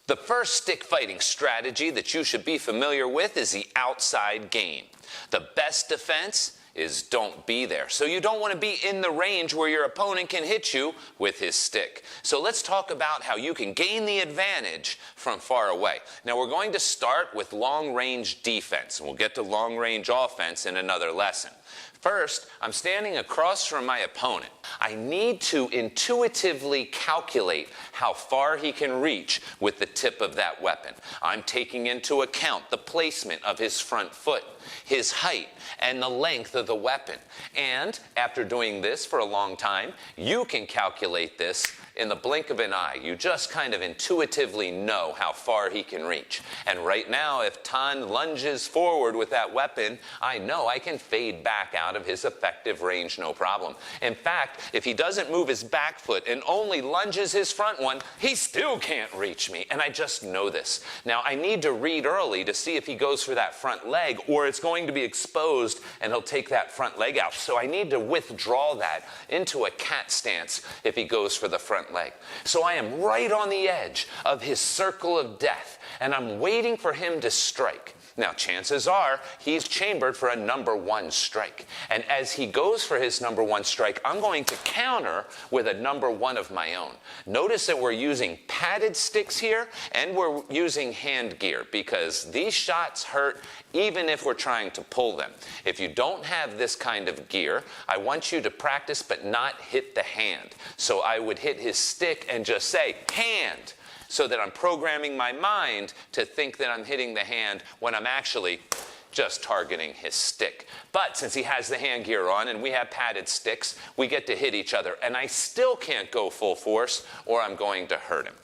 The first stick fighting strategy that you should be familiar with is the outside game. The best defense is don't be there. So you don't want to be in the range where your opponent can hit you with his stick. So let's talk about how you can gain the advantage from far away. Now we're going to start with long-range defense, and we'll get to long-range offense in another lesson. First, I'm standing across from my opponent. I need to intuitively calculate how far he can reach with the tip of that weapon. I'm taking into account the placement of his front foot, his height, and the length of the weapon. And after doing this for a long time, you can calculate this in the blink of an eye. You just kind of intuitively know how far he can reach. And right now, if Tan lunges forward with that weapon, I know I can fade back out of his effective range, no problem. In fact, if he doesn't move his back foot and only lunges his front one, he still can't reach me. And I just know this. Now, I need to read early to see if he goes for that front leg, or it's going to be exposed and he'll take that front leg out. So I need to withdraw that into a cat stance if he goes for the front leg. So I am right on the edge of his circle of death, and I'm waiting for him to strike. Now, chances are he's chambered for a #1 strike. And as he goes for his #1 strike, I'm going to counter with a #1 of my own. Notice that we're using padded sticks here, and we're using hand gear, because these shots hurt even if we're trying to pull them. If you don't have this kind of gear, I want you to practice but not hit the hand. So I would hit his stick and just say, hand, so that I'm programming my mind to think that I'm hitting the hand when I'm actually just targeting his stick. But since he has the hand gear on and we have padded sticks, we get to hit each other. And I still can't go full force, or I'm going to hurt him.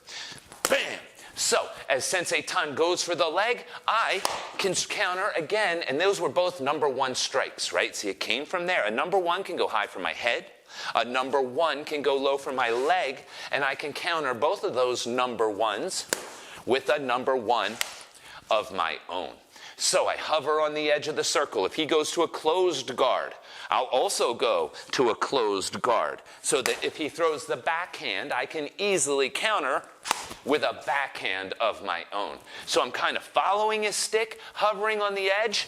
Bam! So, as Sensei Tan goes for the leg, I can counter again, and those were both #1 strikes, right? See, it came from there. A #1 can go high for my head. A #1 can go low for my leg, and I can counter both of those #1s with a #1 of my own. So I hover on the edge of the circle. If he goes to a closed guard, I'll also go to a closed guard, so that if he throws the backhand, I can easily counter with a backhand of my own. So I'm kind of following his stick, hovering on the edge,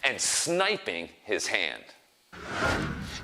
and sniping his hand.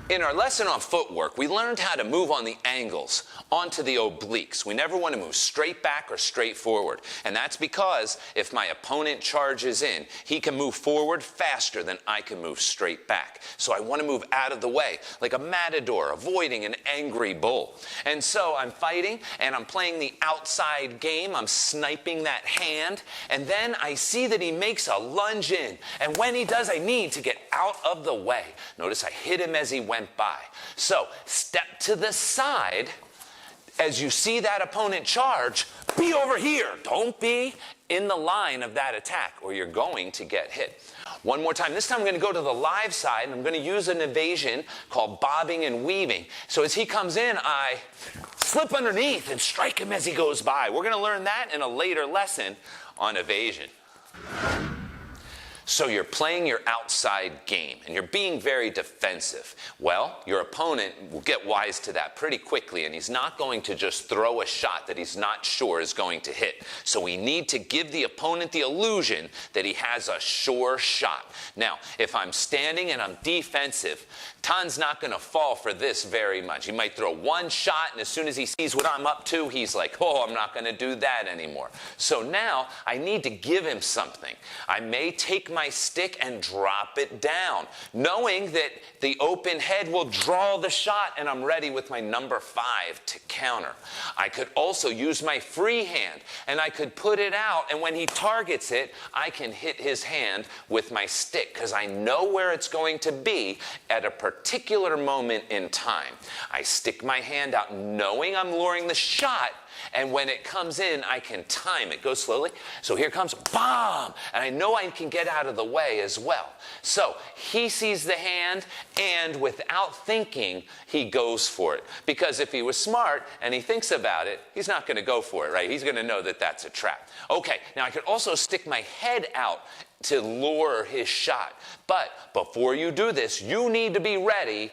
In our lesson on footwork, we learned how to move on the angles, onto the obliques. We never want to move straight back or straight forward. And that's because if my opponent charges in, he can move forward faster than I can move straight back. So I want to move out of the way, like a matador avoiding an angry bull. And so I'm fighting, and I'm playing the outside game. I'm sniping that hand, and then I see that he makes a lunge in. And when he does, I need to get out of the way. Notice I hit him as he went by. So step to the side. As you see that opponent charge, be over here. Don't be in the line of that attack, or you're going to get hit. One more time. This time I'm going to go to the live side, and I'm going to use an evasion called bobbing and weaving. So as he comes in, I slip underneath and strike him as he goes by. We're going to learn that in a later lesson on evasion. So you're playing your outside game, and you're being very defensive. Well, your opponent will get wise to that pretty quickly, and he's not going to just throw a shot that he's not sure is going to hit. So we need to give the opponent the illusion that he has a sure shot. Now, if I'm standing and I'm defensive, Tan's not going to fall for this very much. He might throw one shot, and as soon as he sees what I'm up to, he's like, oh, I'm not going to do that anymore. So now I need to give him something. I may take my stick and drop it down, knowing that the open head will draw the shot, and I'm ready with my #5 to counter. I could also use my free hand, and I could put it out, and when he targets it, I can hit his hand with my stick, because I know where it's going to be at a particular moment in time. I stick my hand out knowing I'm luring the shot, and when it comes in, I can time it. Go slowly. So here comes, bomb! And I know I can get out of the way as well. So he sees the hand, and without thinking, he goes for it. Because if he was smart and he thinks about it, he's not going to go for it, right? He's going to know that that's a trap. Okay, now I could also stick my head out to lure his shot. But before you do this, you need to be ready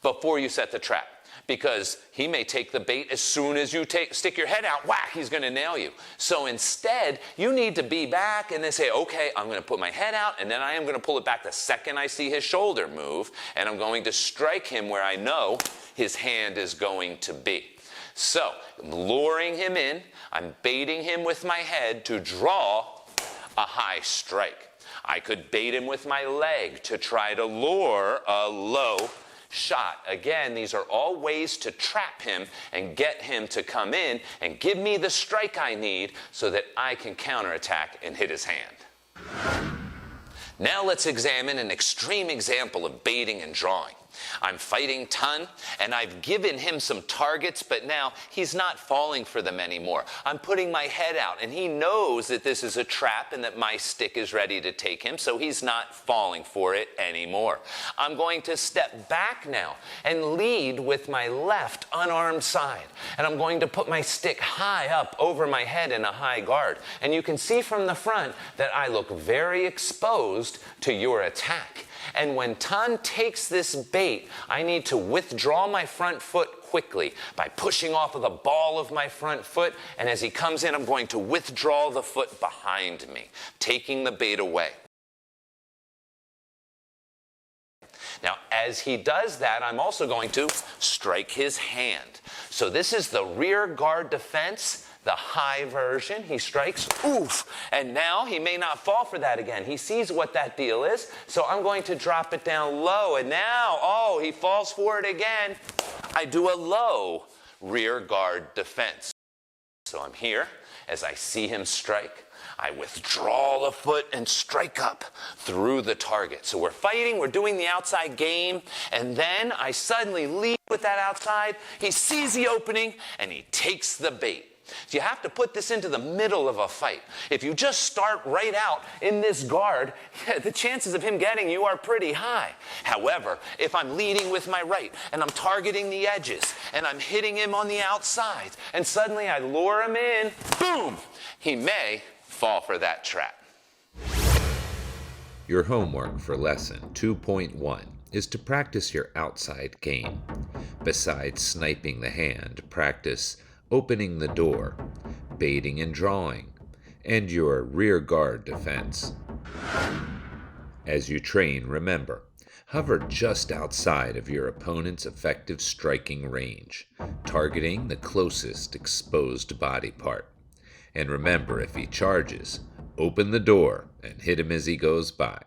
before you set the trap. because he may take the bait as soon as you stick your head out, whack, he's going to nail you. So instead, you need to be back and then say, okay, I'm going to put my head out, and then I am going to pull it back the second I see his shoulder move, and I'm going to strike him where I know his hand is going to be. So, I'm luring him in, I'm baiting him with my head to draw a high strike. I could bait him with my leg to try to lure a low shot. Again, these are all ways to trap him and get him to come in and give me the strike I need so that I can counterattack and hit his hand. Now let's examine an extreme example of baiting and drawing. I'm fighting Tun, and I've given him some targets, but now he's not falling for them anymore. I'm putting my head out, and he knows that this is a trap and that my stick is ready to take him, so he's not falling for it anymore. I'm going to step back now and lead with my left unarmed side, and I'm going to put my stick high up over my head in a high guard. And you can see from the front that I look very exposed to your attack. And when Tun takes this bait, I need to withdraw my front foot quickly by pushing off of the ball of my front foot. And as he comes in, I'm going to withdraw the foot behind me, taking the bait away. Now, as he does that, I'm also going to strike his hand. So this is the rear guard defense. The high version, he strikes, oof, and now he may not fall for that again. He sees what that deal is, so I'm going to drop it down low, and now, oh, he falls for it again. I do a low rear guard defense. So I'm here, as I see him strike, I withdraw the foot and strike up through the target. So we're fighting, we're doing the outside game, and then I suddenly lead with that outside. He sees the opening, and he takes the bait. So you have to put this into the middle of a fight. If you just start right out in this guard, the chances of him getting you are pretty high. However, if I'm leading with my right and I'm targeting the edges and I'm hitting him on the outside and suddenly I lure him in, boom, he may fall for that trap. Your homework for lesson 2.1 is to practice your outside game. Besides sniping the hand, practice opening the door, baiting and drawing, and your rear guard defense. As you train, remember, hover just outside of your opponent's effective striking range, targeting the closest exposed body part. And remember, if he charges, open the door and hit him as he goes by.